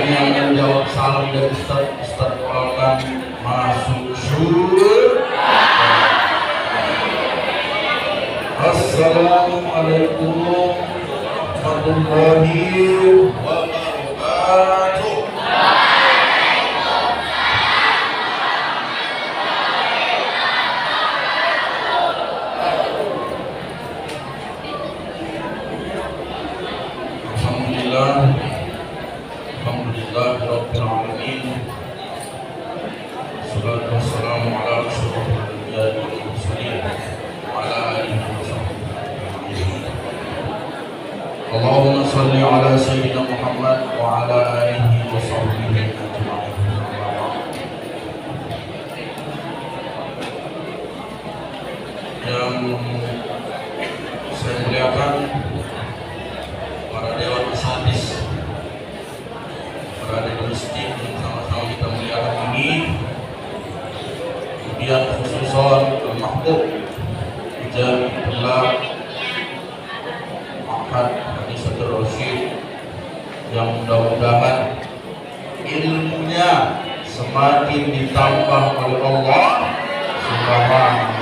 yang menjawab salam dari Ustaz akan masuk surga. Assalamualaikum warahmatullahi wabarakatuh. Alhamdulillah Rabbil Alamin. Salatu wassalamu ala asyrafil anbiya'i wal mursalin wa ala alihi wa sahbihi. Allahumma shalli ala sayyidina Muhammad wa ala alihi wa sahbihi ajma'in. Yang saya muliakan para dewan asadis, berada di masjid yang sama-sama kita muliakan ini, kemudian khususon al-mahbub Ijazatullah Ahad Hadisatul Rasyid, yang mudah-mudahan ilmunya semakin ditambah oleh Allah Subhanahu wa Ta'ala.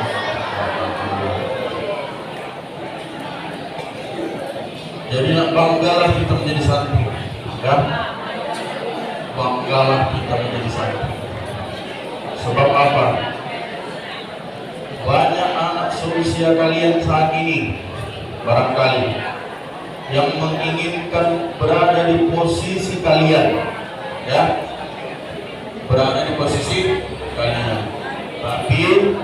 Jadi banggalah kita menjadi santri, ya. Banggalah kita menjadi santri. Sebab apa? Banyak anak seusia kalian saat ini barangkali yang menginginkan berada di posisi kalian, ya, berada di posisi kalian. Tapi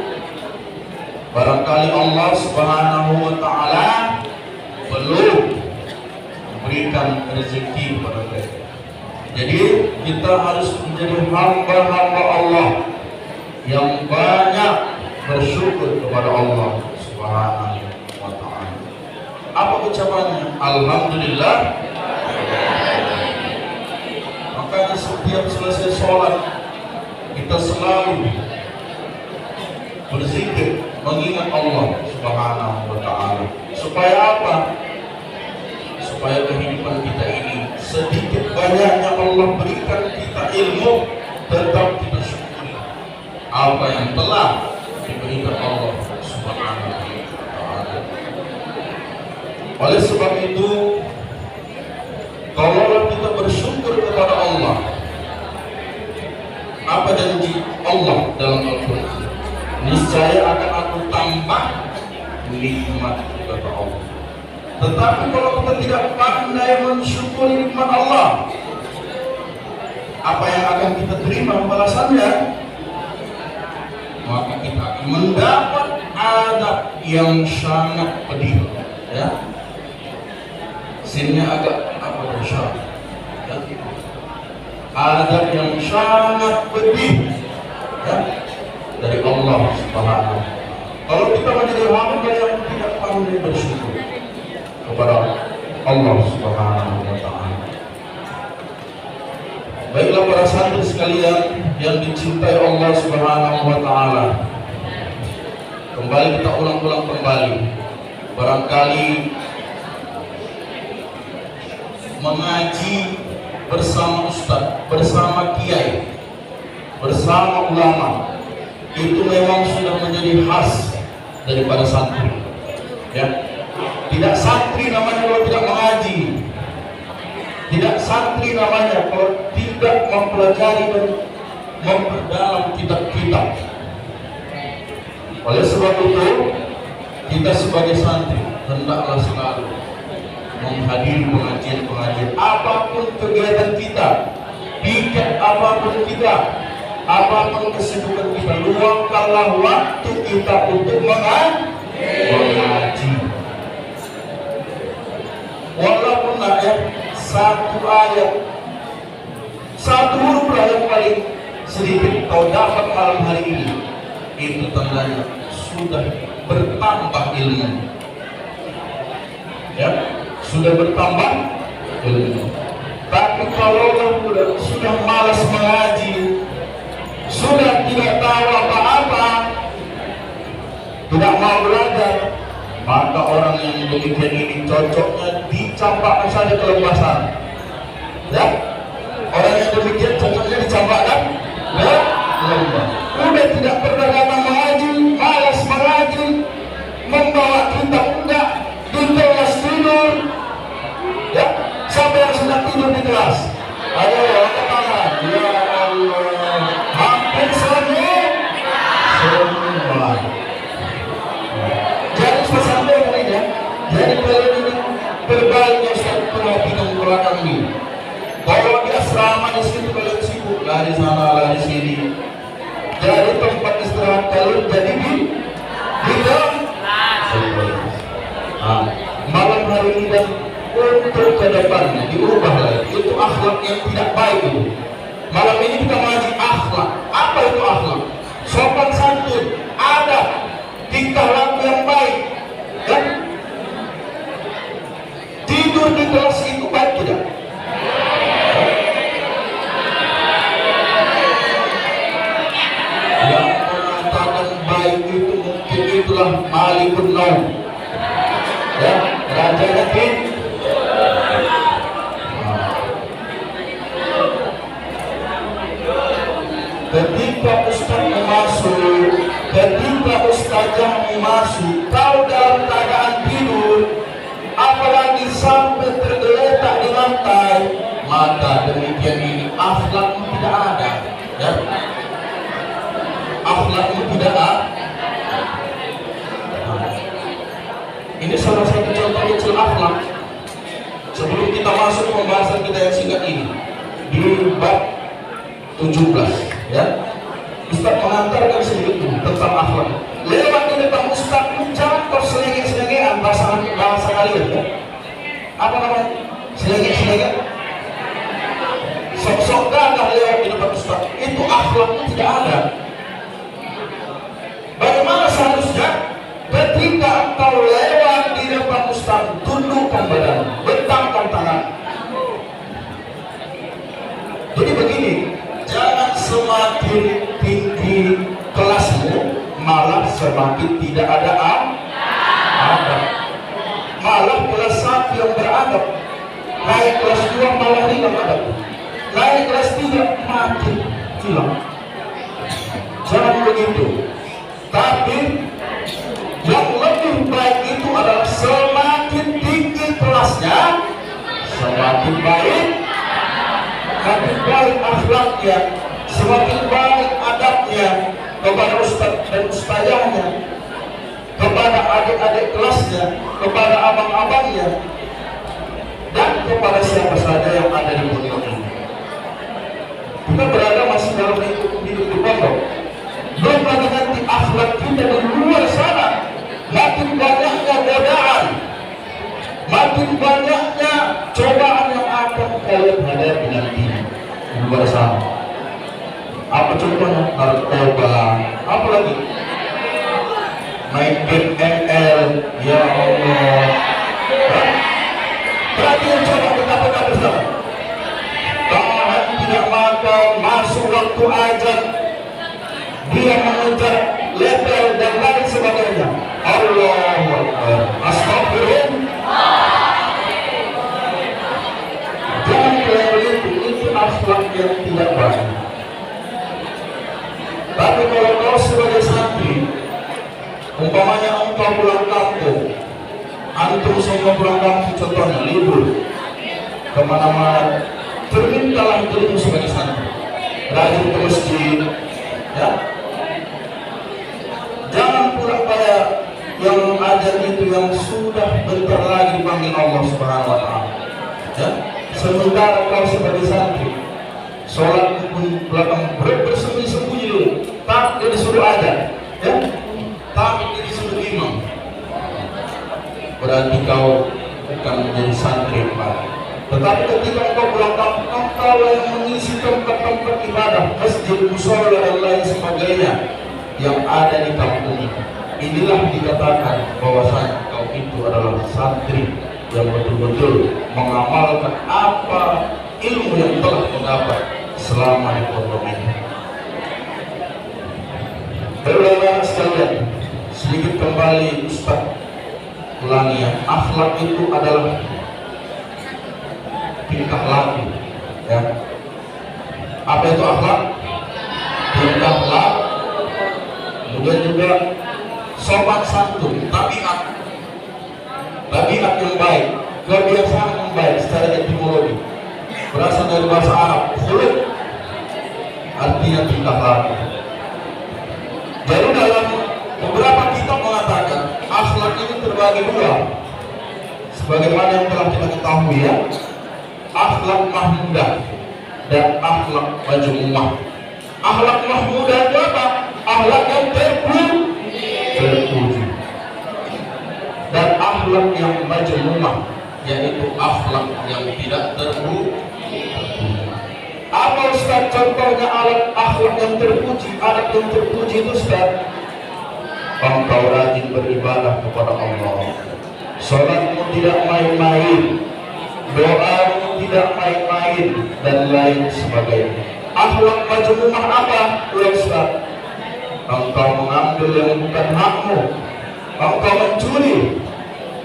barangkali Allah Subhanahu wa Ta'ala belum memberikan rezeki kepada mereka. Jadi kita harus menjadi hamba-hamba Allah yang banyak bersyukur kepada Allah Subhanahu wa Ta'ala. Apa ucapannya? Alhamdulillah. Makanya setiap selesai sholat kita selalu berzikir, mengingat Allah Subhanahu wa Ta'ala. Supaya apa? Supaya kehidupan kita ini sedikit banyaknya Allah berikan kita ilmu, tetap kita syukuri apa yang telah diberikan Allah Subhanahu wa Ta'ala. Oleh sebab itu, kalau kita bersyukur kepada Allah, apa janji Allah dalam Al-Quran? Niscaya akan aku tambah nikmat kepada Allah. Tetapi kalau kita tidak pandai mensyukuri nikmat Allah, apa yang akan kita terima balasannya? Maka kita akan mendapat adab yang sangat pedih, ya. Sinnya agak apa besar, ya. Adab yang sangat pedih, ya, dari Allah Subhanahu. Kalau kita menjadi hamba yang tidak pandai bersyukur kepada Allah Subhanahu wa Ta'ala. Baiklah para santri sekalian yang dicintai Allah Subhanahu wa Ta'ala, kembali kita ulang-ulang kembali. Barangkali mengaji bersama ustaz, bersama kiai, bersama ulama, itu memang sudah menjadi khas daripada santri, ya. Tidak santri namanya kalau tidak mengaji. Tidak santri namanya kalau tidak mempelajari dan memperdalam kitab-kitab. Oleh sebab itu, kita sebagai santri hendaklah selalu menghadiri pengajian-pengajian. Apapun kegiatan kita, piket apapun kita, apapun kesibukan kita, luangkanlah waktu kita untuk mengaji. Walaupun ayat satu ayat, satu huruf lah yang paling sedikit kau dapat malam hari ini, itu tandanya sudah bertambah ilmu, ya, sudah bertambah ilmu. Tapi kalau sudah malas mengaji, sudah tidak tahu apa-apa, tidak mau belajar, maka orang yang demikian ini cocoknya dicampakkan saja ke lembasan, ya, Orang yang demikian cocoknya dicampakkan lomba. Udah tidak pernah datang mengaji, malas mengaji, membawa kitab enggak, di kelas tidur, ya, sampai yang sudah tidur di kelas. Ayo angkat tangan. Ya Allah, hampir semua. Jadi sampai kali ya. Jadi kalian ini berbaliknya Ustaz perhatikan belakang ini. Kalau di asrama di situ kalian sibuk lari sana lari sini. Jadi tempat istirahat kalian jadi di dalam. Malam hari ini dan untuk ke depannya diubah lagi. Itu akhlak yang tidak baik itu. Malam ini kita mengaji akhlak. Apa itu akhlak? Sopan santun, adab, tingkah laku yang baik. Ya? Tidur di kelas itu baik tidak? Yang mengatakan baik itu mungkin itulah Malikun Naum, ya, rajanya ketika ustaz masuk, ketika ustazah masuk, kau dalam keadaan tidur, apalagi sampai tergeletak di lantai, maka demikian ini akhlakmu tidak ada, ya? Akhlakmu tidak ada. Ini salah satu contoh kecil akhlak. Sebelum kita masuk pembahasan kita yang singkat ini di bab 17, ya, Ustaz mengantarkan sedikit tentang akhlak. Lewat di depan Ustaz, jangan kau selenge-selengean bahasa kalian, ya. Apa namanya? Selenge-selengean. Sok-sok gagah lewat di depan Ustaz. Itu akhlaknya tidak ada. Bagaimana seharusnya? Ketika engkau lewat di depan Ustaz, tundukkan badan, bentangkan tangan. Jadi begini, jangan semakin tinggi kelasmu malah semakin tidak ada adab. Malah kelas 1 yang beradab, naik kelas 2 malah hilang adab, naik kelas 3 makin hilang. Jangan begitu. Tapi yang lebih baik itu adalah semakin tinggi kelasnya, semakin baik akhlaknya, semakin baik adabnya kepada ustaz dan ustazahnya, kepada adik-adik kelasnya, kepada abang-abangnya, dan kepada siapa saja yang ada di pondok ini. Kita berada masih dalam hidup di pondok. Belum lagi nanti akhlak kita di luar sana, makin banyaknya godaan, makin banyaknya cobaan yang akan kalian hadapi nanti di luar sana. Apa contohnya? Narkoba, apa lagi? Main game ML, ya Allah. Perhatian coba betapa besar. Tahan tidak makan, masuk waktu azan, dia mengejar level dan lain sebagainya. Allahu Akbar. Astagfirullah. Jangan kalian itu akhlak yang tidak baik. Tapi kalau kau sebagai santri, umpamanya engkau pulang kampung, antum semua pulang kampung, contohnya libur kemana-mana, termintalah dirimu sebagai santri, rajin ke masjid, ya. Jangan pula pada yang ada itu yang sudah bentar lagi dipanggil Allah Subhanahu wa Ta'ala, ya. Sementara kau sebagai santri, sholat pun belakang bersembunyi-sembunyi dulu, tak disuruh ada, ya, tak disuruh imam. Berarti kau bukan menjadi santri Pak. Tetapi ketika kau pulang kampung, kau yang mengisi tempat-tempat ibadah, masjid, musola dan lain sebagainya yang ada di kampung, inilah dikatakan bahwasanya kau itu adalah santri yang betul-betul mengamalkan apa ilmu yang telah mendapat selama di pondok ini. Baiklah sekalian, sedikit kembali Ustaz ulangi ya, akhlak itu adalah tingkah laku, ya. Apa itu akhlak? Berakhlak, kemudian juga sopan santun, tabiat yang baik, kebiasaan yang baik secara etimologi berasal dari bahasa Arab khuluq, artinya tingkah laku. Jadi dalam beberapa kitab mengatakan akhlak ini terbagi dua, sebagaimana yang telah kita ketahui ya, akhlak mahmudah dan akhlak majmu'ah. Akhlak mahmudah itu apa? Akhlak yang terpuji. Dan akhlak yang majmu'ah, yaitu akhlak yang tidak terpuji. Apa Ustaz contohnya akhlak yang terpuji? Akhlak yang terpuji itu Ustaz, engkau rajin beribadah kepada Allah, salatmu tidak main-main, doamu tidak main-main, dan lain sebagainya. Akhlak majmu'ah apa? Ustaz, engkau mengambil yang bukan hakmu, engkau mencuri,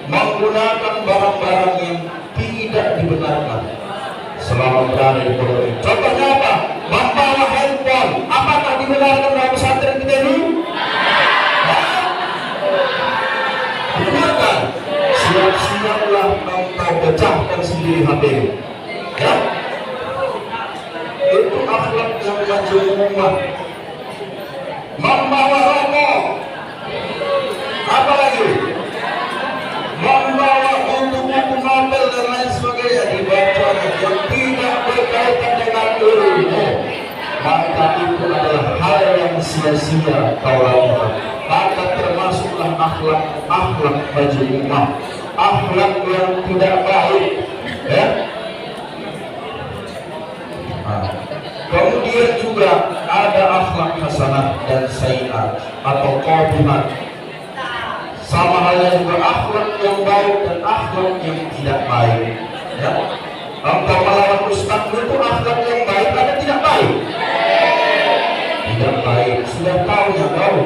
menggunakan barang-barang yang tidak dibenarkan selama berada di pondok ini. Contohnya apa? Membawa handphone. Apakah dibenarkan dalam pesantren kita ini? Dibenarkan. Siap-siaplah engkau pecahkan sendiri HP. Ya? Itu akhlak yang majmu'ah. Membawa rokok. Apa lagi? Membawa buku-buku novel dan lain sebagainya dibaca yang tidak berkaitan dengan ilmu, maka itu adalah hal yang sia-sia kau lakukan. Maka termasuklah akhlak majmu'ah, akhlak yang tidak baik, ya. Kemudian juga ada akhlak hasanah dan sayyi'at atau qabihat. Sama halnya juga akhlak yang baik dan akhlak yang tidak baik. Ya. Engkau melawan ustaz itu akhlak yang baik atau tidak baik? Tidak baik. Sudah tahu ya kau,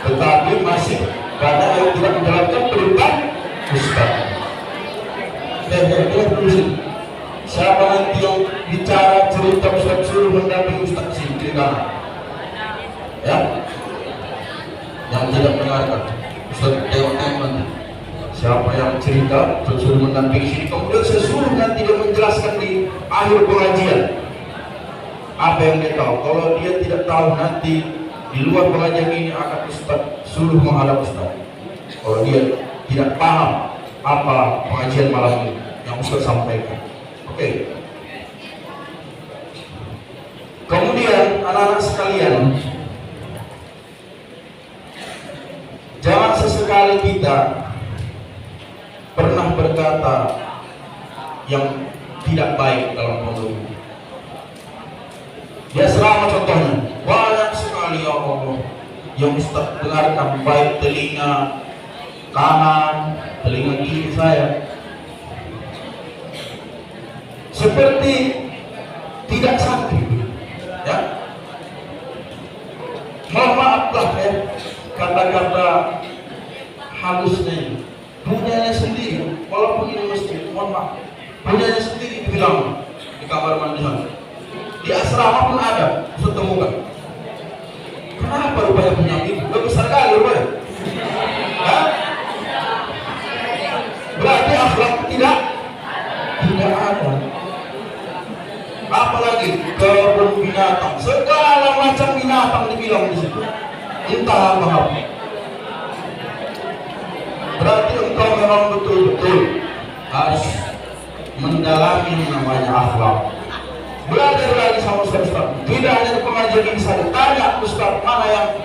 tetapi masih karena yang tidak menjalankan perintah ustaz. Siapa nanti yang bicara cerita ustaz suruh mendampingi ustaz sini cerita? Ya, yang tidak mendengarkan. Siapa yang cerita suruh mendampingi sini, kemudian saya suruh nanti dia menjelaskan di akhir pengajian apa yang dia tahu. Kalau dia tidak tahu, nanti di luar pengajian ini akan ustaz suruh menghadap ustaz. Kalau dia tidak paham apa pengajian malam ini yang ustaz sampaikan. Oke. Kemudian anak-anak sekalian, jangan sesekali kita pernah berkata yang tidak baik dalam pondok. Ya selama contohnya banyak sekali ya Allah yang Ustaz dengarkan, baik telinga kanan, telinga kiri saya, seperti tidak sakit, ya. Mohon maaflah ya, kata-kata halusnya ini punyanya sendiri, walaupun ini masjid, mohon maaf, punyanya sendiri dibilang di kamar mandi sana, di asrama pun ada, bisa temukan. Kenapa rupanya punya itu? Lebih besar kali rupanya. Hah? Berarti akhlak tidak ada. Apalagi kebun binatang, segala macam binatang dibilang di situ. Entah apa. Berarti engkau memang betul-betul harus mendalami namanya akhlak. Belajar lagi sama Ustaz. Tidak hanya di pengajian ini saja. Tanya Ustaz, mana yang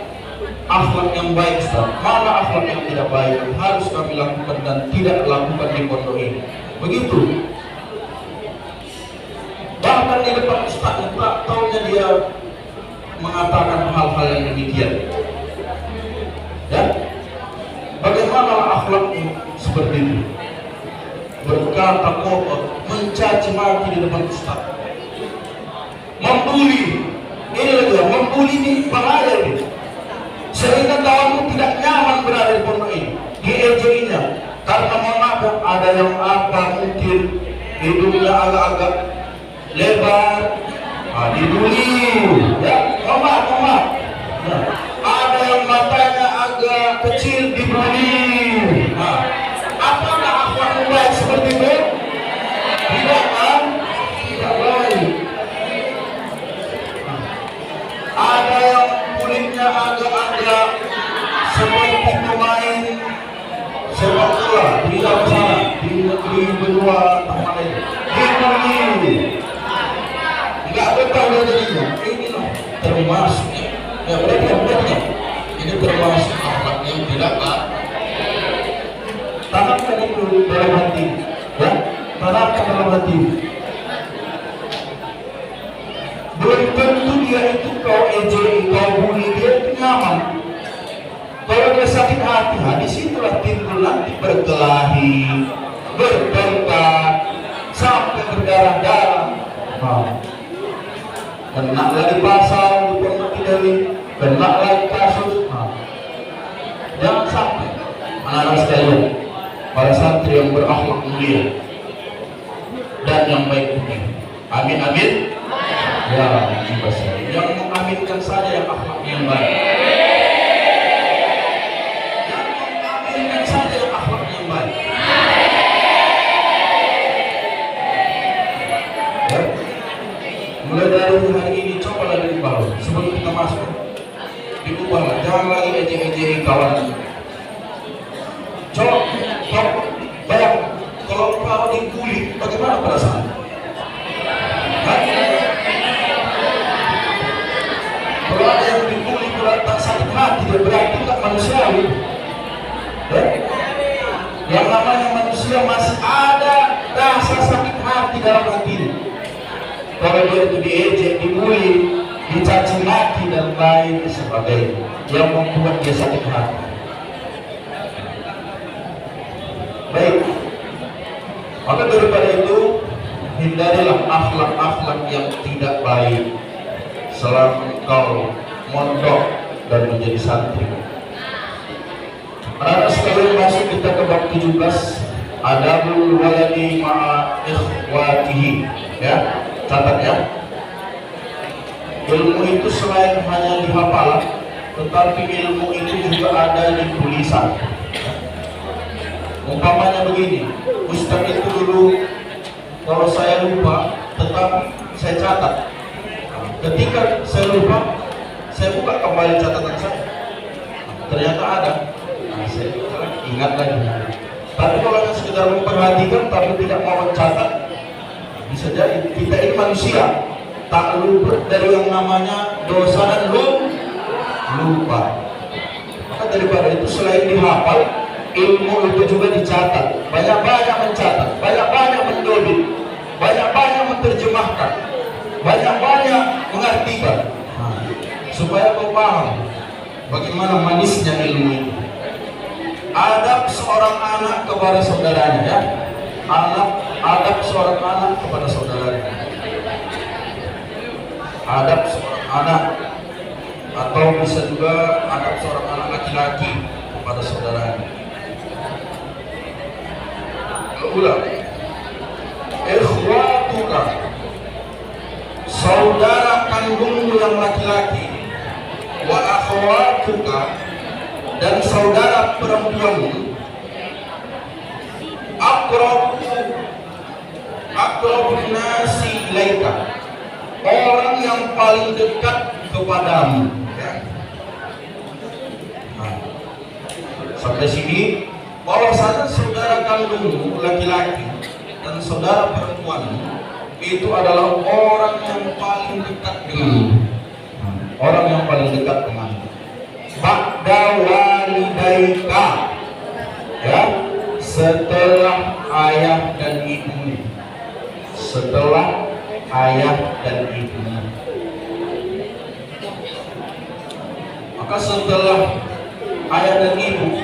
akhlak yang baik Ustaz, mana akhlak yang tidak baik yang harus kami lakukan dan tidak lakukan di pondok ini. Begitu. Bahkan di depan Ustaz yang tak tahunya dia mengatakan hal-hal yang demikian. Ya? Bagaimana akhlakmu seperti itu? Berkata kotor, mencaci maki di depan Ustaz, membuli. Ini lagi ya, membuli ini bahaya ini. Sehingga kawanmu tidak nyaman berada di pondok ini, diejeknya. Karena mohon maaf, ada yang apa mungkin hidungnya agak-agak lebar, Dibully, ya, tomat. Nah, ada yang matanya agak kecil dibully. Nah, apakah akhlak baik seperti itu? Tidak kan? Tidak baik. Ada yang kulitnya agak-agak seperti pemain sepak bola di dalam sana, di negeri benua tempat lain. Dibully. Nggak betah jadinya. Ini loh termasuk. Ya berarti ini termasuk akhlak yang tidak baik. Tanamkan itu dalam hati, ya. Tanamkan dalam hati. Belum tentu dia itu kau ejek, kau bully, dia itu nyaman. Kalau dia sakit hati, disitulah timbul nanti berkelahi, bertengkar, sampai berdarah-darah. Kena lagi pasal, kena lagi kasus. Jangan sampai anak-anak sekalian, para santri yang berakhlak mulia dan yang baik budi. Amin amin. Ya, yang mengaminkan saja yang akhlaknya yang baik. Yang mengaminkan saja yang akhlaknya yang baik. Ya. Mulai dari hari ini coba lagi diubah sebelum kita masuk. Diubah, jangan lagi ejek-ejek kawan. Coba bayang kalau kau dibully, bagaimana perasaan? Kalau ada yang dibully tak sakit hati, dia berarti tak manusiawi. Yang namanya manusia masih ada rasa sakit hati dalam hati. Kalau dia itu diejek, dibully, dicaci maki dan lain sebagainya, yang membuat dia sakit hati. Baik, maka daripada itu hindarilah akhlak-akhlak yang tidak baik selama kau mondok dan menjadi santri. Anak-anak sekalian, masuk kita ke bab 17, adabul waladi ma'a ikhwatihi. Ya, catat ya. Ilmu itu selain hanya dihafal, tetapi ilmu itu juga ada di tulisan. Umpamanya begini, Ustaz itu dulu kalau saya lupa, tetapi saya catat. Ketika saya lupa, saya buka kembali catatan saya. Ternyata ada. Saya ingat lagi. Tapi kalau yang sekedar memperhatikan tapi tidak mau mencatat, bisa jadi kita ini manusia tak luput dari yang namanya dosa dan lupa. Maka daripada itu selain dihafal, ilmu itu juga dicatat. Banyak-banyak mencatat, banyak-banyak mendobit, banyak-banyak menerjemahkan, banyak-banyak mengartikan, supaya kau paham bagaimana manisnya ilmu itu. Adab seorang anak kepada saudaranya, ya. Adab seorang anak kepada saudaranya. Adab seorang anak, atau bisa juga adab seorang anak laki-laki kepada saudaranya. Ulang. Ikhwatuka, saudara kandungmu yang laki-laki, wa akhwatuka, dan saudara perempuanmu, aqrabun nasi ilaika, orang yang paling dekat kepadamu, ya. Sampai sini bahwasanya saudara kandungmu laki-laki dan saudara perempuanmu itu adalah orang yang paling dekat denganmu, orang yang paling dekat denganmu. Ba'da walidaika, ya, setelah ayah dan ibumu, setelah ayah dan ibumu. Maka setelah ayah dan ibu,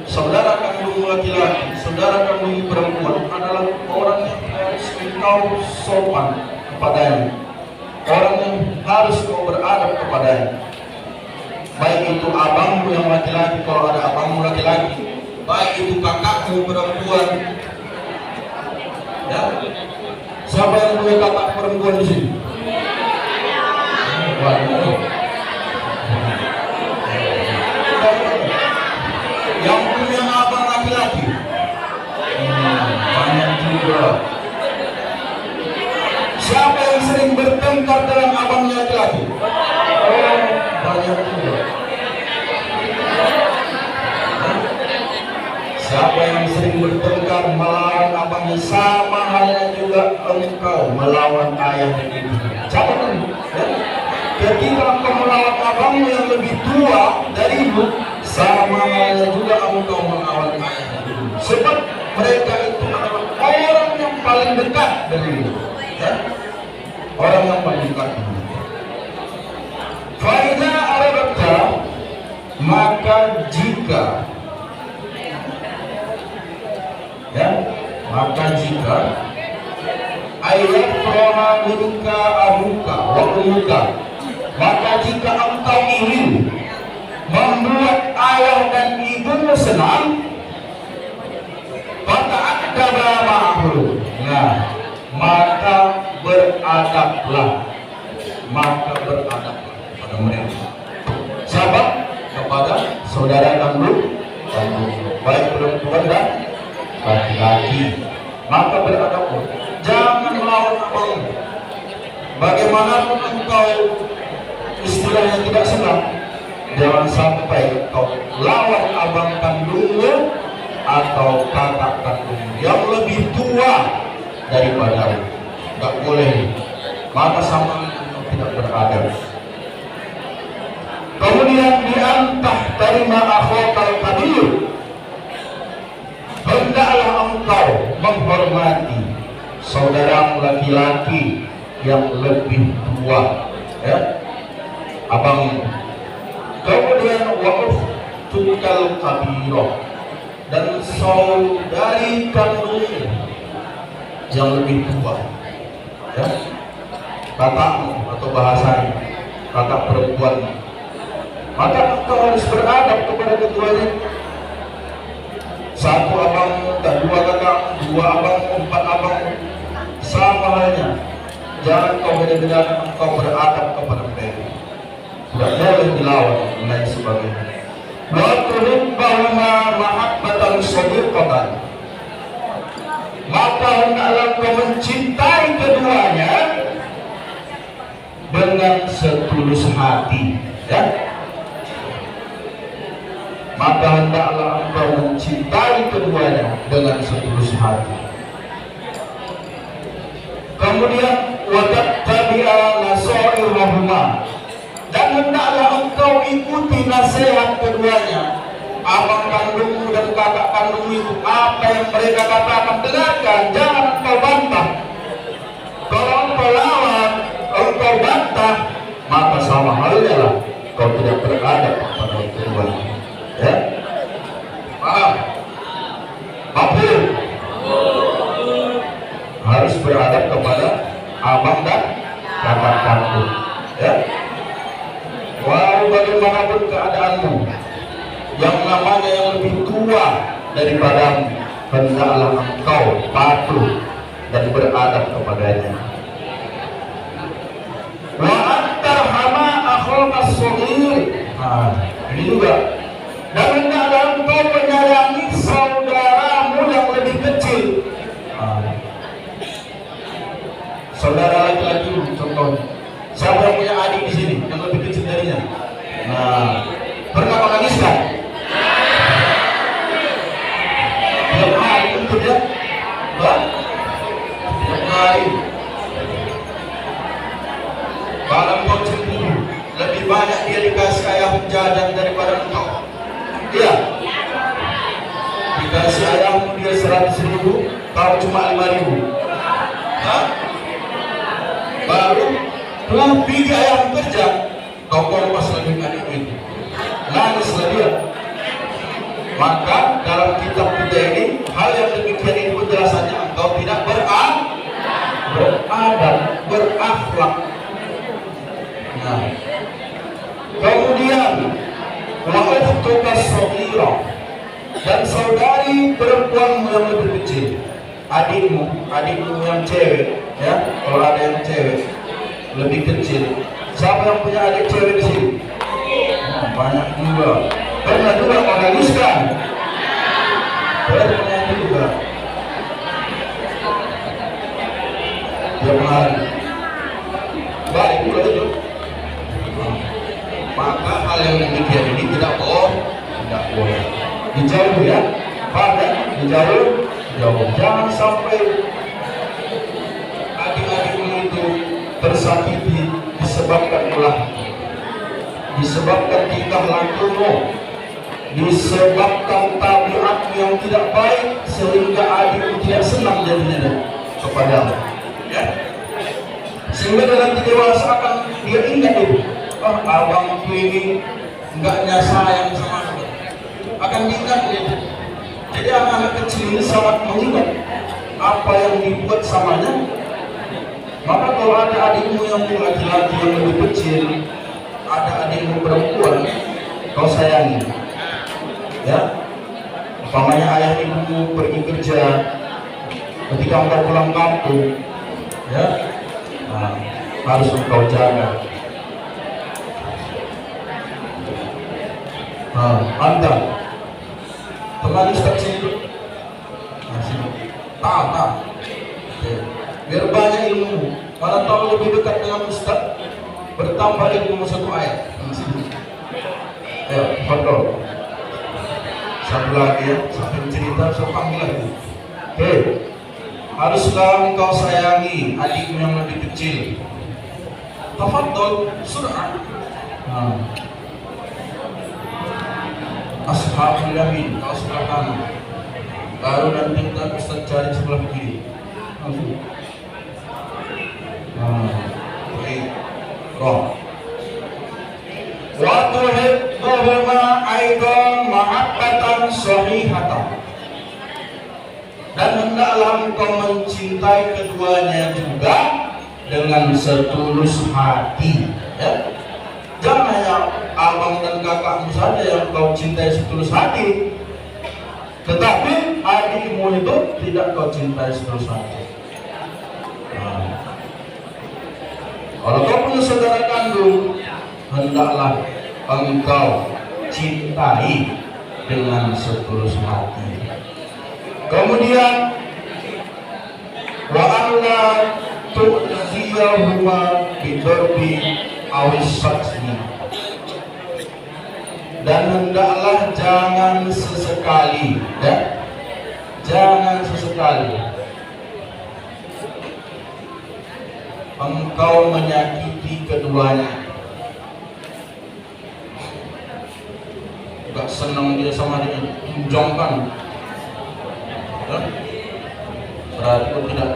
saudara kandung laki-laki, saudara kandung perempuan adalah orang yang harus engkau sopan kepadanya, orang yang harus kau beradab kepadanya. Baik itu abangmu yang laki-laki, kalau ada abangmu laki-laki, baik itu kakakmu perempuan, ya. Siapa yang punya kakak perempuan perempuan di sini? Banyak. Yang punya abang laki-laki? Banyak juga. Siapa yang sering bertengkar dengan abangnya laki-laki? Banyak juga. Siapa yang sering bertengkar melawan abangnya, sama halnya juga engkau melawan ayah dan ibu. Siapa kan? Ketika engkau melawan abangmu yang lebih tua darimu, sama halnya juga engkau melawan ayah dan ibu. Sebab mereka itu adalah orang yang paling dekat denganmu. Ya? Orang yang paling dekat denganmu. Faida arabta, maka jika ayat roha minka abuka wa umuka, maka jika engkau ingin membuat ayah dan ibumu senang, fata'addaba ma'ahu, maka beradablah pada mereka. Sahabat kepada saudara kandung, baik perempuan dan laki-laki, maka beradablah. Jangan melawan abangmu. Bagaimanapun engkau istilahnya tidak senang, jangan sampai engkau lawan abang kandungmu atau kakak kandungmu yang lebih tua daripadamu. Tidak boleh. Maka sama engkau tidak beradab. Kemudian diantah terima akhokal kabir, hendaklah engkau menghormati saudaramu laki-laki yang lebih tua, ya, abangmu. Kemudian wa'uftukal kabiro, dan saudari kandungmu yang lebih tua, ya, kakakmu atau bahasanya kakak perempuanmu. Maka engkau harus beradab kepada keduanya. Satu abangmu, dua kakak, dua abangmu, empat abangmu, sama halnya. Jangan kau beda-bedakan, engkau beradab kepada mereka. Tidak boleh dilawan dan lain sebagainya. Wa tuhibbahuma mahabbatan shadiqatan, maka hendaklah kau mencintai keduanya dengan setulus hati, ya. Maka hendaklah engkau mencintai keduanya dengan setulus hati. Kemudian watattabi'a nasaihahuma, dan hendaklah engkau ikuti nasihat keduanya, abang kandungmu dan kakak kandungmu itu. Apa yang mereka katakan, dengarkan, jangan engkau bantah. Kalau engkau lawan, engkau bantah, maka sama halnya lah kau tidak beradab kepada keduanya. Ya, paham? Paham? Harus beradab kepada abang dan kakak kandung. Ya, walau bagaimanapun keadaanmu, yang namanya yang lebih tua daripadamu, hendaklah engkau patuh dan beradab kepadanya. Wa antarhama akhaka shaghir, ini juga. Dan hendaklah engkau menyayangi saudaramu yang lebih kecil. Saudara laki-laki, contoh, siapa yang punya adik di sini yang lebih kecil darinya? Pernah menangiskan? Tiap hari itu ya, tiap hari. Kalau engkau cemburu, lebih banyak dia dikasih ayam jajan daripada engkau. Iya. Dikasih ayammu dia 100.000, kau cuma 5.000. Baru pulang pergi ayam kerja, kau kompas lagi adikmu itu, nangislah dia. Maka dalam kitab kita ini, hal yang demikian ini penjelasannya, engkau tidak beradab, berakhlak. Kemudian wa'uftuka shaghira, dan saudari perempuanmu yang lebih kecil, adikmu yang cewek, ya, kalau ada yang cewek lebih kecil. Siapa yang punya adik cewek di sini? Banyak juga. Pernah juga menanggiskan? Pernah juga. Tiap hari. Baik pula itu. Maka hal yang demikian ini tidak boleh. Dijauh ya, pada dijauh. Jangan sampai adik-adikmu itu tersakiti disebabkan ulah, disebabkan tingkah lakumu, disebabkan tabiat yang tidak baik, sehingga adikmu tidak senang jadinya kepadamu, ya. Sehingga dalam dewasa akan dia ingat itu, oh abangku ini enggaknya sayang sama aku, akan diingat itu. Jadi anak-anak kecil ini sangat mengingat apa yang dibuat samanya. Maka kalau ada adikmu yang laki-laki yang lebih kecil, ada adikmu perempuan, kau sayangi, ya. Umpamanya ayah ibumu pergi kerja, ketika engkau pulang kampung, ya, nah, harus engkau jaga. Anda teman Ustaz sini, tak, biar banyak ilmu. Mana tahu lebih dekat dengan Ustaz, bertambah ilmu satu ayat. Ayo, foto. Satu lagi ya, sampai cerita, saya panggil lagi. Oke, haruslah engkau sayangi adikmu yang lebih kecil. Tafadhol, surah. Ashabul yamin, kau sebelah kanan. Baru nanti kita Ustaz cari sebelah kiri. Baik. Roh. Wa tuhibbuhuma aidan mahabbatan sahihatan. Dan hendaklah engkau mencintai keduanya juga dengan setulus hati, ya. Jangan hanya abang dan kakakmu saja yang kau cintai setulus hati, tetapi adikmu itu tidak kau cintai setulus hati. Kalau kau punya saudara kandung, hendaklah engkau cintai dengan setulus hati. Kemudian wa alla tu'ziyahuma bidarbi awis saksni. Dan hendaklah jangan sesekali, ya, jangan sesekali engkau menyakiti keduanya. Gak senang dia sama dia, tunjangkan, ya? Berarti kau tidak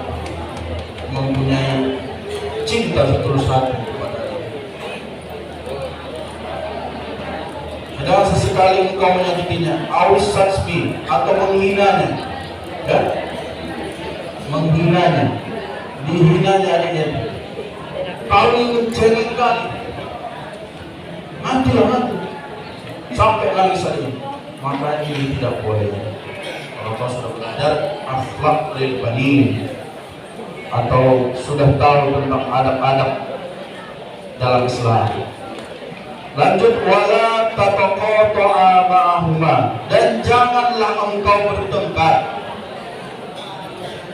mempunyai cinta setulus hati kepada dia. Jangan sesekali engkau menyakitinya, awis satsbi, atau menghinanya, ya? Menghinanya, dihinanya adiknya. Kau ingin cengeng kali, matilah, sampai nangis saja. Maka ini tidak boleh. Kalau kau sudah belajar akhlak lil banin, atau sudah tahu tentang adab-adab dalam Islam. Lanjut, wala tataqata'a ma'ahuma, dan janganlah engkau bertengkar,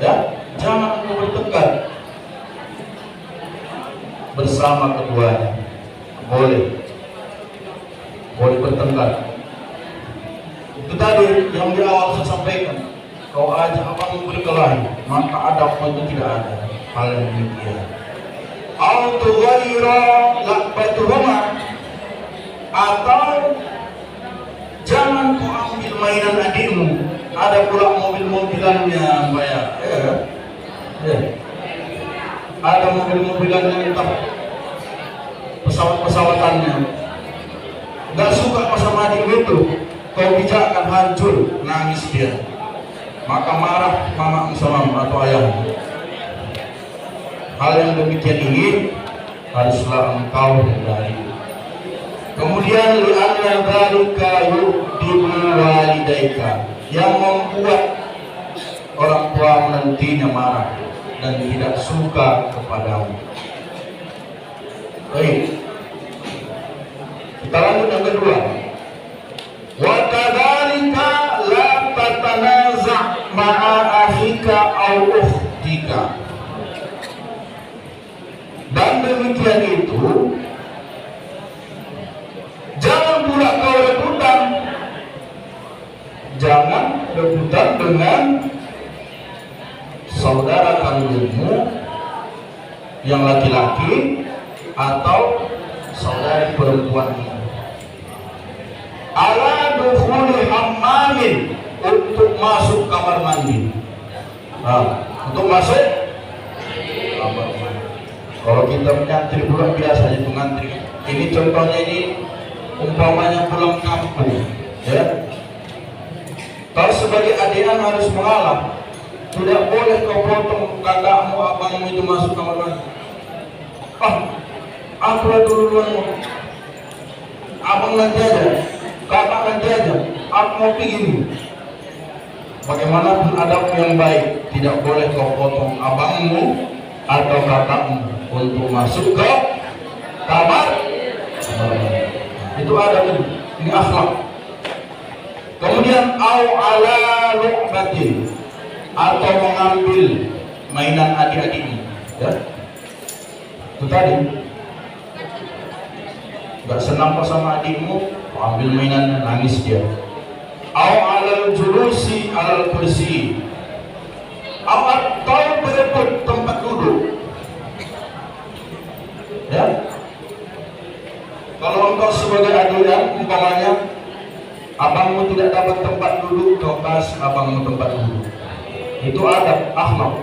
ya, jangan engkau bertengkar bersama keduanya. Boleh bertengkar. Itu tadi yang di awal saya sampaikan. Kau ajak abang berkelahi, maka adabmu itu tidak ada. Hal yang demikian. Au tughayira laqbatuhuma, atau jangan kau ambil mainan adikmu. Ada pula mobil-mobilannya, bayar. Ada mobil-mobilannya, entah pesawat-pesawatannya. Gak suka sama adikmu itu, kau bijakkan hancur, nangis dia. Maka marah mama sama atau ayahmu. Hal yang demikian ini haruslah engkau hindari. Kemudian li'anna dzalika yu'dibu walidaika, yang membuat orang tua nantinya marah dan tidak suka kepadamu. Baik, kita lanjut yang kedua. Wa kadzalika la tatanaza' ma'a akhika aw ukhtika. Dan demikian itu, jangan pula kau rebutan, jangan rebutan dengan saudara kandungmu yang laki-laki atau saudari perempuanmu. Ala dukhuli hammamin, untuk masuk kamar mandi. Untuk masuk kamar mandi. Kalau kita menyantri pulang biasanya itu ngantri. Ini contohnya, ini umpamanya pulang kampung, ya. Kalau sebagai adian harus mengalah, tidak boleh kau potong kakakmu, abangmu itu masuk kamar mandi. Akulah duluan, abang nanti aja, kakak nanti aja, aku mau pergi. Bagaimanapun adab yang baik, tidak boleh kau potong abangmu atau kakakmu untuk masuk ke kamar. Itu adab, ini akhlak. Kemudian au ala lu'batin, atau mengambil mainan adik-adiknya, ya. Itu tadi, gak senang kok sama adikmu, ambil mainannya, nangis dia. Au alal julusi alal kursi, atau berebut tempat duduk, ya. Kalau engkau sebagai adian, umpamanya abangmu tidak dapat tempat duduk, kau kasih abangmu tempat duduk. Itu adab, akhlak.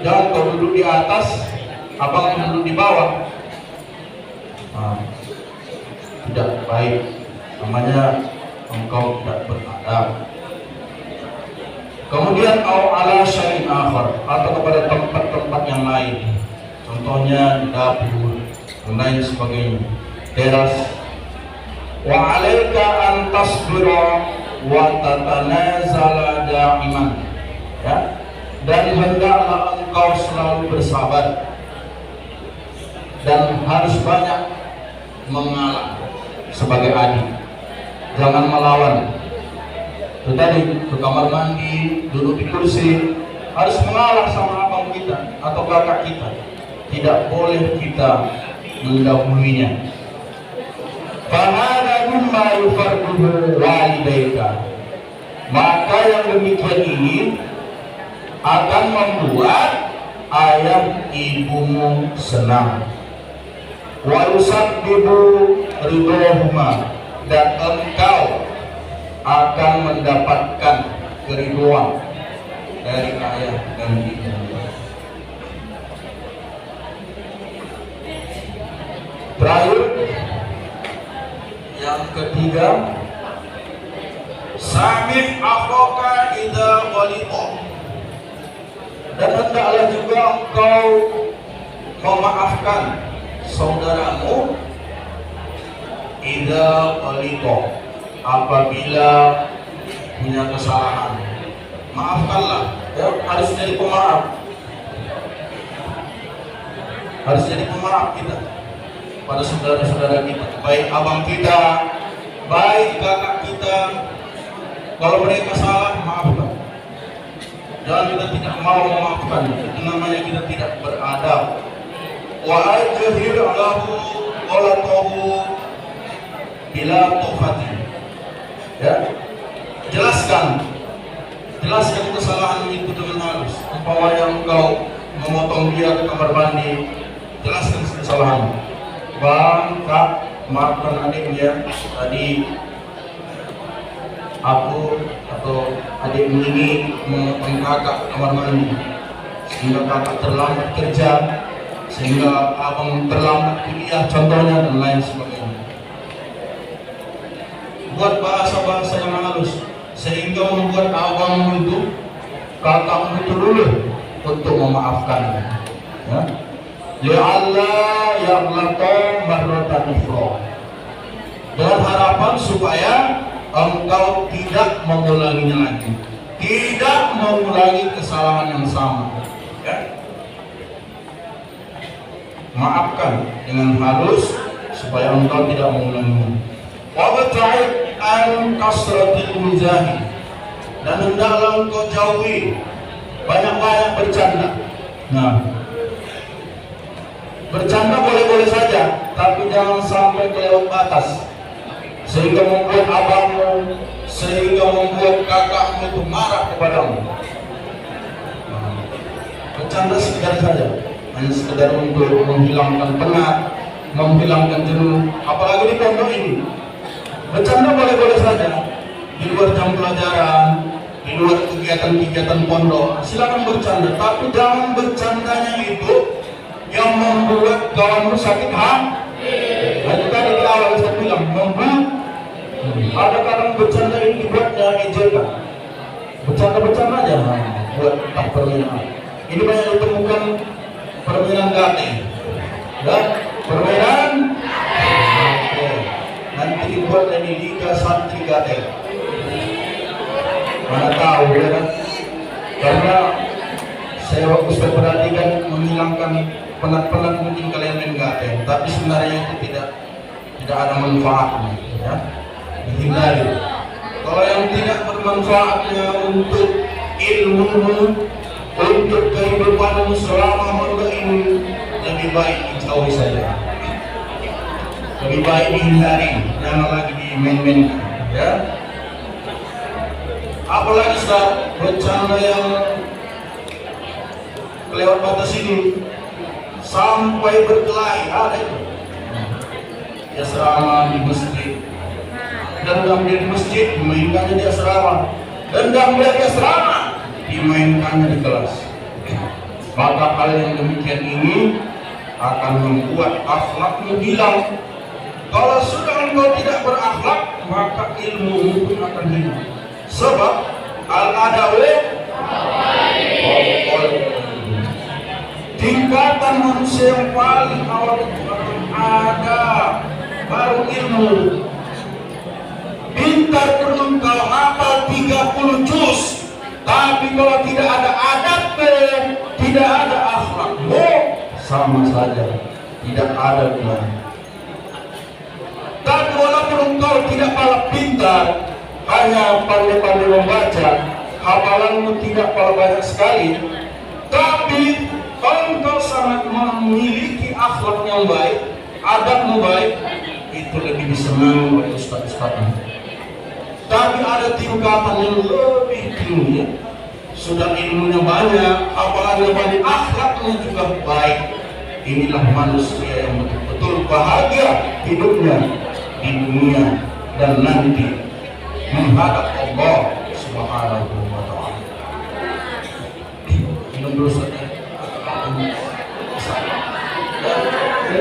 Jangan kau duduk di atas, abang duduk di bawah. Tidak baik, namanya engkau tidak beradab. Kemudian au ala syai'in akhar, atau kepada tempat-tempat yang lain, contohnya dapur dan lain sebagainya, teras. Wa alaika an tasbira wa tatanazala da'iman, ya. Dan hendaklah engkau selalu bersabar dan harus banyak mengalah sebagai adik. Jangan melawan. Itu tadi, ke kamar mandi, duduk di kursi, harus mengalah sama abang kita atau kakak kita. Tidak boleh kita mendahulunya. Fahada mimma yufarridu walidaika, maka yang demikian ini akan membuat ayah ibumu senang. Wa yusabbibu ridhohuma, dan engkau akan mendapatkan keriduan dari ayah dan ibu. Terakhir, yang ketiga, samih akhaka idza ghalita, dan hendaklah juga engkau memaafkan saudaramu idza ghalita, apabila punya kesalahan. Maafkanlah, ya, harus jadi pemaaf. Harus jadi pemaaf kita pada saudara-saudara kita, baik abang kita, baik kakak kita. Kalau mereka salah, maafkan. Jangan kita tidak mau memaafkan, itu namanya kita tidak beradab. Wa ajhir lahu ghalatahu bila tawfati, ya. Jelaskan kesalahan itu dengan halus. Umpamanya engkau memotong dia ke kamar mandi, jelaskan kesalahan. Bang, kak, maafkan adiknya, tadi aku atau adikmu ini memotong kakak kamar mandi, sehingga kakak terlambat kerja, sehingga abang terlambat kuliah, contohnya, dan lain sebagainya. Buat bahasa-bahasa yang halus, sehingga membuat abangmu itu, kakakmu itu dulu untuk memaafkan, ya. Li'alla yaghlata marratan ukhra, dengan harapan supaya engkau tidak mengulanginya lagi, tidak mengulangi kesalahan yang sama. Ya. Maafkan dengan halus supaya engkau tidak mengulanginya. Wabta'id an kasratil mizahi, dan hendaklah engkau jauhi banyak-banyak bercanda. Nah, bercanda boleh-boleh saja, tapi jangan sampai kelewat batas sehingga membuat abangmu, sehingga membuat kakakmu itu marah kepadamu. Nah, bercanda sekedar saja, hanya sekedar untuk menghilangkan penat, menghilangkan jenuh, apalagi di pondok ini. Bercanda boleh-boleh saja di luar jam pelajaran, di luar kegiatan-kegiatan pondok, silakan bercanda, tapi jangan bercandanya itu yang membuat kawanmu sakit hati. Nah, tadi di awal saya bilang membuat. Ada kadang bercanda ini dibuatnya ejekan, bercanda-bercanda aja, buat tak permainan. Ini banyak ditemukan permainan gate, ya, permainan. Nanti dibuat dari Liga Santri Gate. Mana tahu ya kan? Karena saya waktu saya perhatikan menghilangkan penat-penat mungkin kalian main gate, tapi sebenarnya itu tidak ada manfaatnya, ya. Dihindari. Kalau yang tidak bermanfaatnya untuk ilmu, untuk kehidupanmu selama mondok ini, lebih baik dijauhi saja. Lebih baik dihindari, jangan lagi dimain-main, ya. Apalagi Ustaz, bercanda yang kelewat batas ini sampai berkelahi, ada itu. Ya, asrama di masjid, dendam dia di masjid, dimainkannya di asrama, dendam dia di asrama, dimainkannya di kelas. Maka hal yang demikian ini akan membuat akhlakmu hilang. Kalau sudah engkau tidak berakhlak, maka ilmu pun akan hilang. Sebab al-adawi tingkatan manusia yang paling awal itu ada, baru ilmu. Pintar pun engkau hafal 30 juz, tapi kalau tidak ada adabnya, tidak ada akhlakmu, sama saja tidak ada gunanya. Tapi walaupun engkau tidak kalah pintar, hanya pandai-pandai membaca, hafalanmu tidak kalah banyak sekali, tapi kalau engkau sangat memiliki akhlak yang baik, adabmu baik, itu lebih disenangi oleh ustaz-ustazmu. Tapi ada tingkatan yang lebih tinggi, sudah ilmunya banyak, hafalannya banyak, akhlaknya juga baik. Inilah manusia yang betul-betul bahagia hidupnya di dunia dan nanti menghadap Allah Subhanahu wa ta'ala. Minum dulu saja.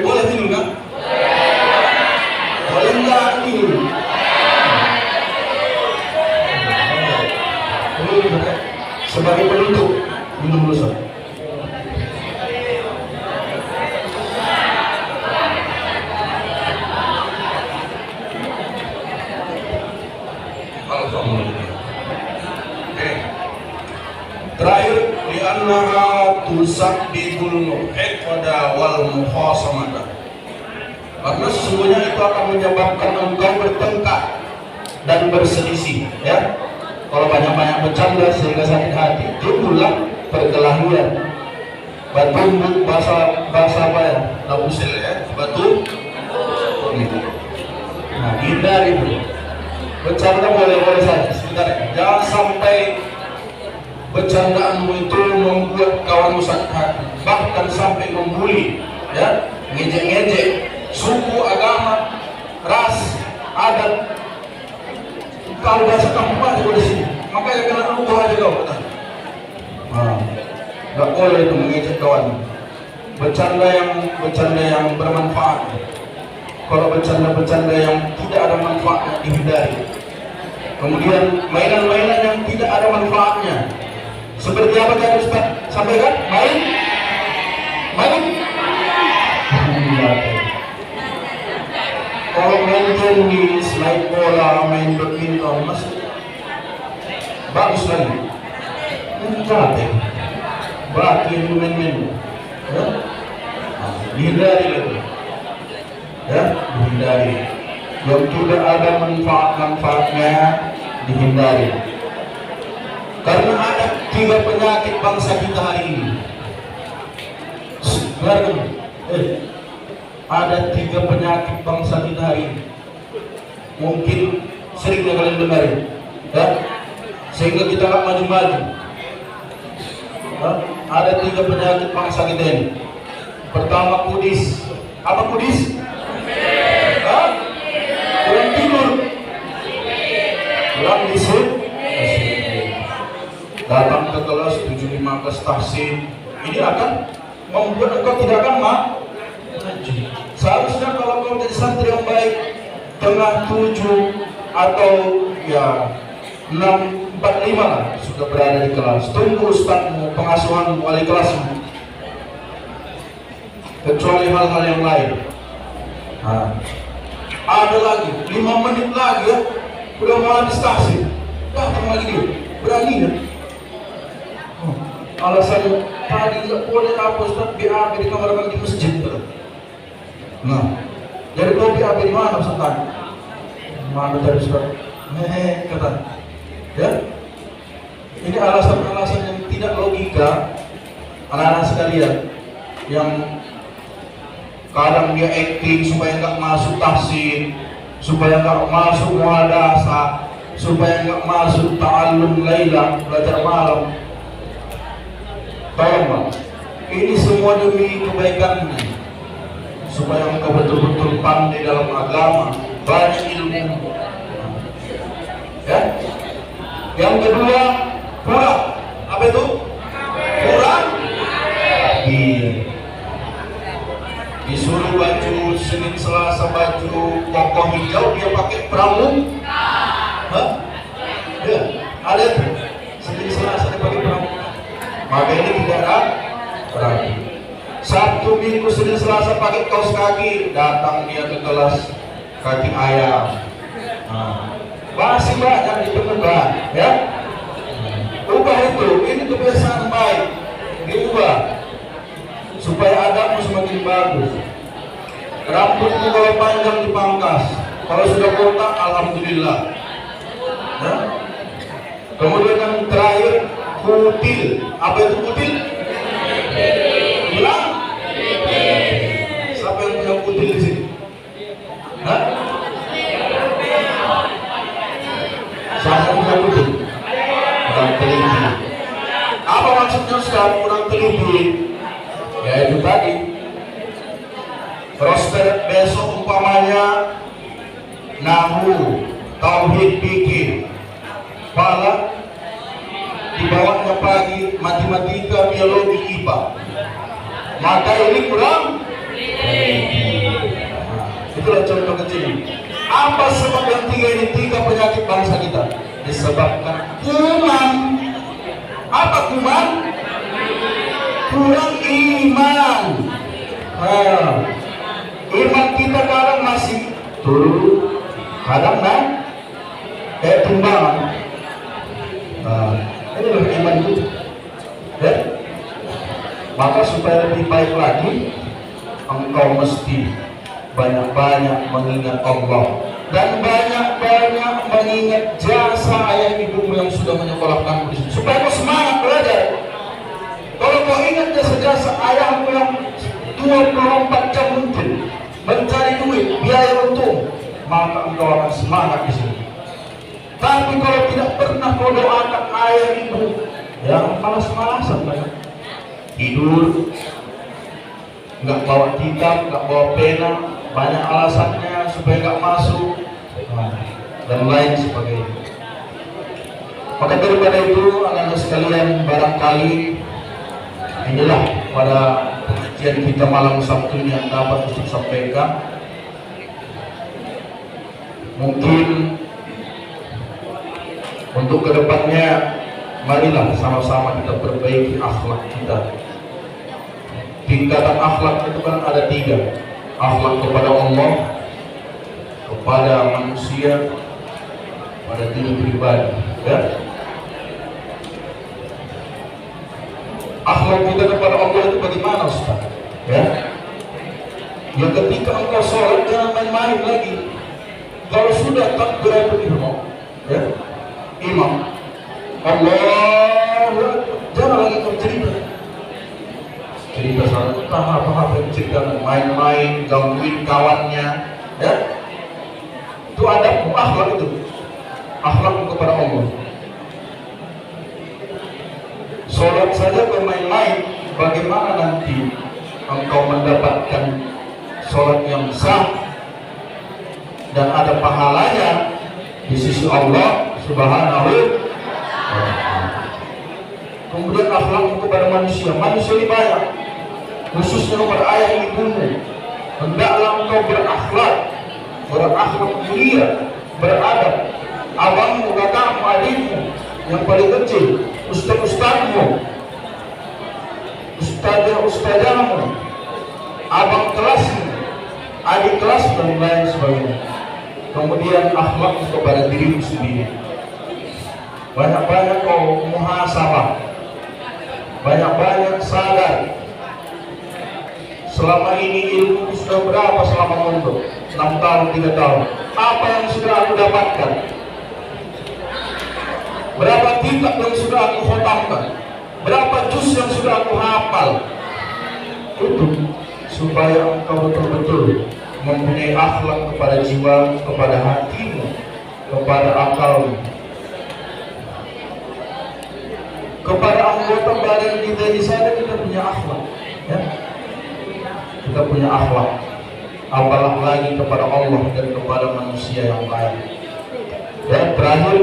Boleh minum kan? Boleh enggak minum? Sebagai penutup, minum dulu saja. Terakhir, li'annaha tusabbibul hiqda wal mukhasamata. Karena sesungguhnya itu akan menyebabkan engkau bertengkar dan berselisih, ya. Kalau banyak-banyak bercanda sehingga sakit hati, timbullah perkelahian. Batu bahasa apa ya? Tabusil ya, batu. Nah, hindari itu. Bercanda boleh-boleh saja, sebentar. Jangan sampai bercandaanmu itu membuat kawanmu sakit hati, bahkan sampai membuli, ya, ngejek-ngejek suku, agama, ras, adat. Kalau bahasa kampung aja di sini, makanya kena lupa aja kau. Nggak boleh itu mengejek kawan. Bercanda yang bermanfaat. Kalau bercanda yang tidak ada manfaatnya dihindari. Kemudian mainan-mainan yang tidak ada manfaatnya. Seperti apa tadi Ustaz sampaikan? Main? Kalau main tenis, main bola, main badminton, masih bagus lagi. capek, baki main-main, ya, dihindari lagi, ya, dihindari. Yang tidak ada manfaat-manfaatnya dihindari. Karena ada 3 penyakit bangsa kita hari ini. Ada 3 penyakit bangsa kita hari ini. Mungkin sering kalian dengar, ya, sehingga kita nggak maju-maju. Ada 3 penyakit bangsa kita ini. Pertama, kudis. Apa kudis? Kurang tidur, kurang disiplin. Datang ke kelas 75 ke tahsin, ini akan membuat engkau tidak akan maju. Seharusnya kalau kau jadi santri yang baik, tengah 7 atau ya 6:45 lah sudah berada di kelas. Tunggu ustadzmu, pengasuhan wali kelasmu. Kecuali hal-hal yang lain. Ada lagi 5 menit lagi, ya, udah mau habis tahsin, datang lagi dia, berani ya. Alasannya tadi nggak boleh apa Ustaz, BAB di kamar mandi masjid. Nah, jadi kau BAB di mana Ustaz? Mana tadi Ustaz? Kata, ya. Ini alasan-alasan yang tidak logika, anak-anak sekalian, yang kadang dia acting supaya nggak masuk tahsin, supaya nggak masuk muhadasah, supaya nggak masuk ta'allum laila, belajar malam. Tolong Pak, ini semua demi kebaikanmu, supaya engkau betul-betul pandai dalam agama, banyak ilmu. Ya. Yang kedua, kurang. Apa itu? Kurang. Disuruh baju Senin Selasa baju koko hijau, dia pakai pramuka. Ya, ada itu. Senin Selasa dia pakai pramuka. Maka ini tidak ada berarti. Sabtu Minggu Senin Selasa pakai kaos kaki, datang dia ke kelas kaki ayam. Masih banyak ditemukan, ya. Ubah itu, ini kebiasaan baik, diubah supaya adabmu semakin bagus. Rambutmu kalau panjang dipangkas, kalau sudah botak alhamdulillah. Ya? Kemudian yang terakhir, kutil. Apa itu kutil? Bilang? Siapa yang punya kutil di sini? Hah? Siapa yang punya kutil? Kurang teliti. Apa maksudnya Ustaz kurang teliti? Ya itu tadi. Roster besok umpamanya nahu, tauhid, fikih, pala dibawanya pagi matematika, biologi, IPA. Maka ini kurang. Itulah contoh kecil. Apa sebab yang 3 ini? 3 penyakit bangsa kita disebabkan kuman. Apa kuman? Kurang iman. Iman kita kadang masih turun, kadang naik, tumbangan. Ini loh iman itu, ya. Maka supaya lebih baik lagi, engkau mesti banyak-banyak mengingat Allah dan banyak-banyak mengingat jasa ayah ibumu yang sudah menyekolahkanmu di sini, supaya kau semangat belajar. Kalau kau ingat jasa-jasa ayahmu yang 24 jam mungkin mencari duit, biaya untung, maka engkau akan semangat di sini. Tapi kalau tidak pernah kau doakan ayah ibu, ya malas-malasan banyak. Tidur, nggak bawa kitab, nggak bawa pena, banyak alasannya supaya nggak masuk, dan lain sebagainya. Maka daripada itu, anak-anak sekalian, barangkali inilah pada pengajian kita malam Sabtu yang dapat Ustaz sampaikan. Mungkin untuk kedepannya, marilah sama-sama kita perbaiki akhlak kita. Tingkatan akhlak itu kan ada 3. Akhlak kepada Allah, kepada manusia, pada diri pribadi, ya. Akhlak kita kepada Allah itu bagaimana, Ustaz? Ya, ya ketika engkau sholat jangan main-main lagi. Kalau sudah takbiratul ihram, ya, imam, Allah, jangan lagi kau cerita sama tahap-tahap cerita main-main, gangguin kawannya, ya. Itu adab akhlak itu, akhlak kepada Allah. Sholat saja bermain-main, bagaimana nanti engkau mendapatkan sholat yang sah dan ada pahalanya di sisi Allah Subhanahu wa Ta'ala. Kemudian akhlak kepada manusia, manusia ini banyak, khususnya kepada ayah ibumu. Hendaklah engkau berakhlak mulia, beradab. Abangmu, kakakmu, adikmu yang paling kecil, ustadmu, ustadzahmu, abang kelasmu, adik kelas dan lain sebagainya. Kemudian akhlak kepada dirimu sendiri. Banyak-banyak kau muhasabah, banyak-banyak sadar. Selama ini ilmu sudah berapa selama mondok? 6 tahun, 3 tahun. Apa yang sudah aku dapatkan? Berapa kitab yang sudah aku khatamkan? Berapa juz yang sudah aku hafal? Itu supaya engkau betul-betul mempunyai akhlak kepada jiwa, kepada hatimu, kepada akalmu, kepada anggota badan kita di sana. Kita punya akhlak, ya? Kita punya akhlak, apalagi lagi kepada Allah dan kepada manusia yang lain. Dan terakhir,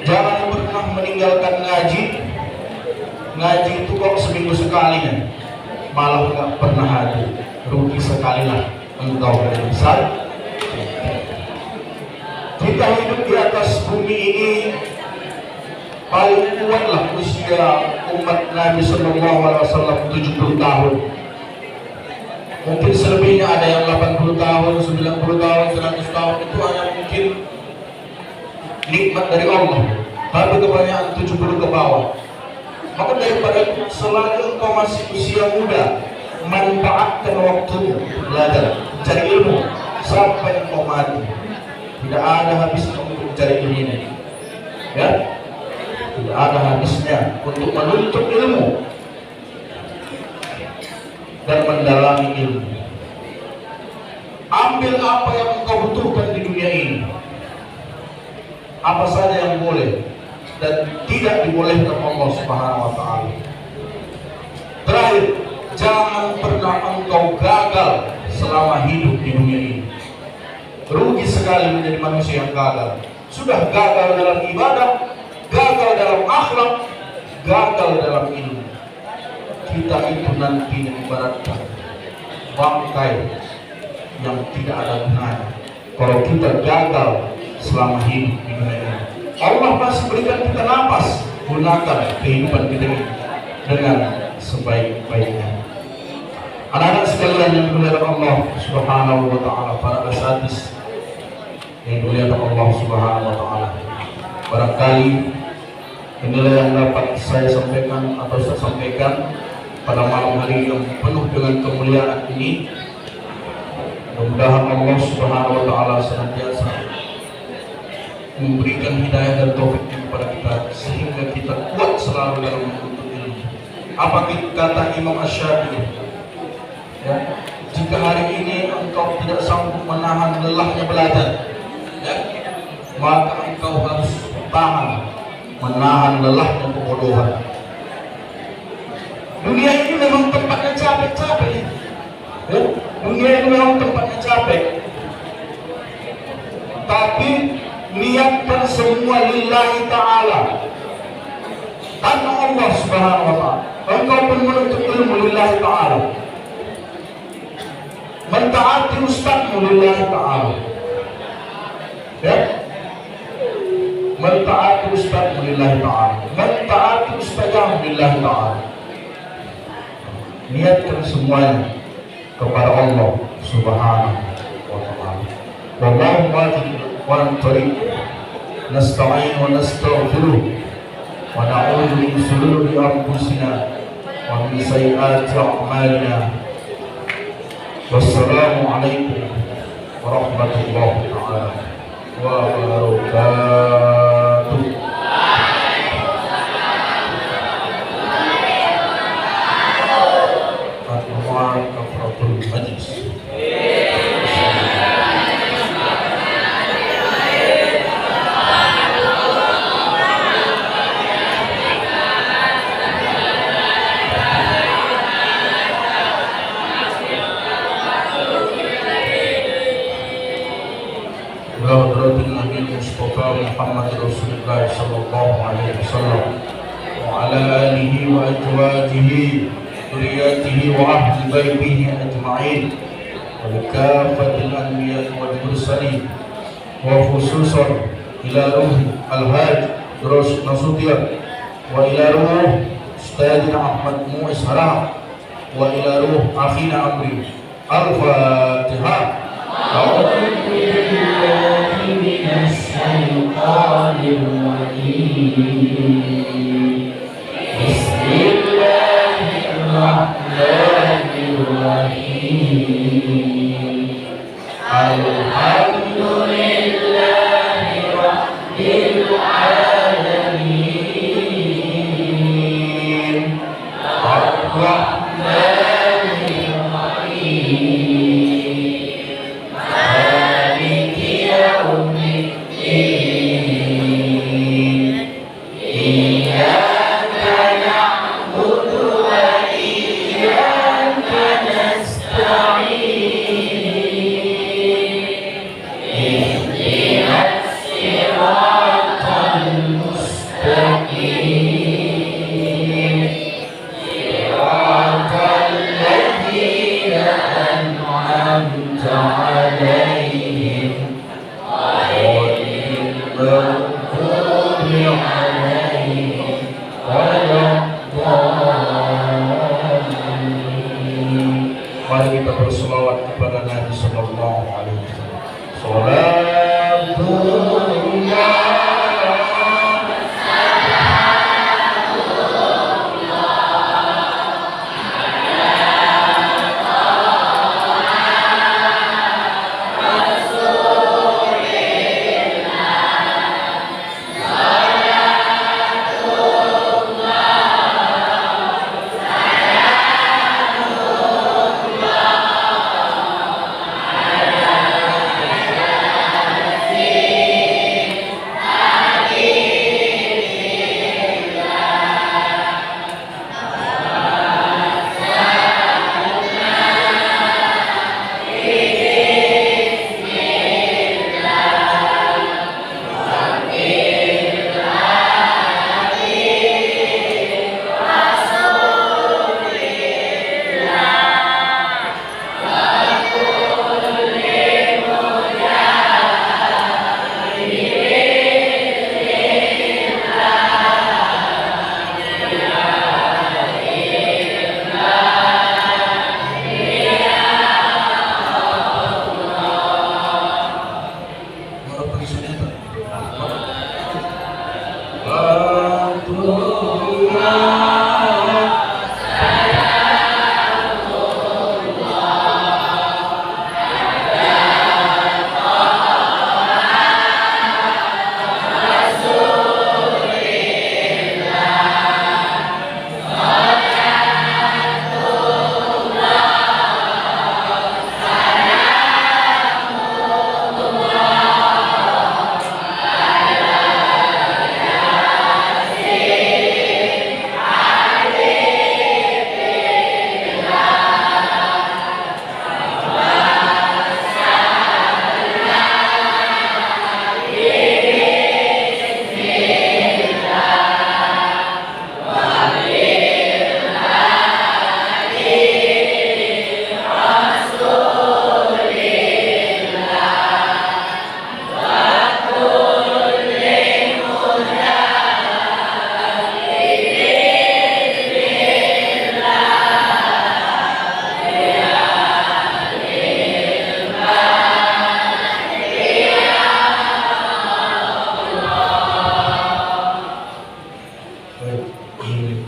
jangan pernah meninggalkan ngaji. Ngaji itu kok seminggu sekali kan, malah nggak pernah hadir. Rugi sekali lah engkau dari besar. Kita hidup di atas bumi ini, paling kuatlah usia umat Nabi Sallallahu Alaihi Wasallam 70 tahun. Mungkin selebihnya ada yang 80 tahun, 90 tahun, 100 tahun. Itu hanya mungkin nikmat dari Allah. Tapi kebanyakan 70 ke bawah. Maka daripada itu, selagi engkau masih usia muda, manfaatkan waktumu belajar, cari ilmu sampai engkau mati. Tidak ada habisnya untuk mencari ilmu ini, ya. Tidak ada habisnya untuk menuntut ilmu dan mendalami ilmu. Ambil apa yang engkau butuhkan di dunia ini, apa saja yang boleh dan tidak dibolehkan Allah Subhanahu wa Ta'ala. Terakhir, jangan pernah engkau gagal selama hidup di dunia ini. Rugi sekali menjadi manusia yang gagal. Sudah gagal dalam ibadah, gagal dalam akhlak, gagal dalam ilmu. Kita itu nanti ibaratkan bangkai yang tidak ada gunanya kalau kita gagal selama hidup di dunia ini. Allah masih berikan kita nafas, gunakan kehidupan kita ini dengan sebaik-baiknya. Anak-anak sekalian yang dimuliakan Allah Subhanahu wa Ta'ala, para asadis yang dimuliakan Allah Subhanahu wa Ta'ala, barangkali inilah yang dapat saya sampaikan atau saya sampaikan pada malam hari yang penuh dengan kemuliaan ini. Mudah-mudahan Allah Subhanahu wa Ta'ala senantiasa memberikan hidayah dan taufik kepada kita sehingga kita kuat selalu dalam menuntut ilmu. Apa kata Imam Asy-Syafi'i? Ya, jika hari ini engkau tidak sanggup menahan lelahnya belajar, ya, maka engkau harus tahan menahan lelahnya kebodohan. Dunia ini memang tempatnya capek-capek, ya. Dunia ini memang tempatnya capek, tapi niatkan semua lillahi ta'ala, karena Allah Subhanahu wa Ta'ala. Engkau pun menuntut ilmu lillahi ta'ala, mentaati ustadzmu lillahi ta'ala, ya, mentaati ustadzmu lillahi ta'ala, mentaati ustadzmu lillahi ta'ala. Niatkan semuanya kepada Allah Subhanahu wa Ta'ala. Wallahu wajib ونطريق نستعين ونستغفره ونعوذ من شرور أنفسنا ومن سيئات أعمالنا. والسلام عليكم ورحمة الله تعالى وبركاته. Al-Quran Kafratul Majlis. Hadratin Nabi Mustafa Muhammad Rasulullah sallallahu alaihi wasallam wa ala alihi wa azwajihi dzurriyyatihi wa ahli baitihi ajma'in wa kafatil anbiya wal mursalin wa khususan ila ruh al-haj Durus Nasution wa ila ruh Ustadzina Ahmad Mu'is Haram wa ila ruh akhina Amri. Al-Fatihah. أعوذ بالله من الشيطان الرجيم. بسم الله الرحمن الرحيم. الحمد لله رب العالمين الرحمن الرحيم Mari kita berselawat kepada Nabi sallallahu alaihi wasallam. Salatullah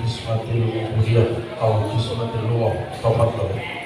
jismatil ubudiyah atau jismatil ruh. Tafadhal.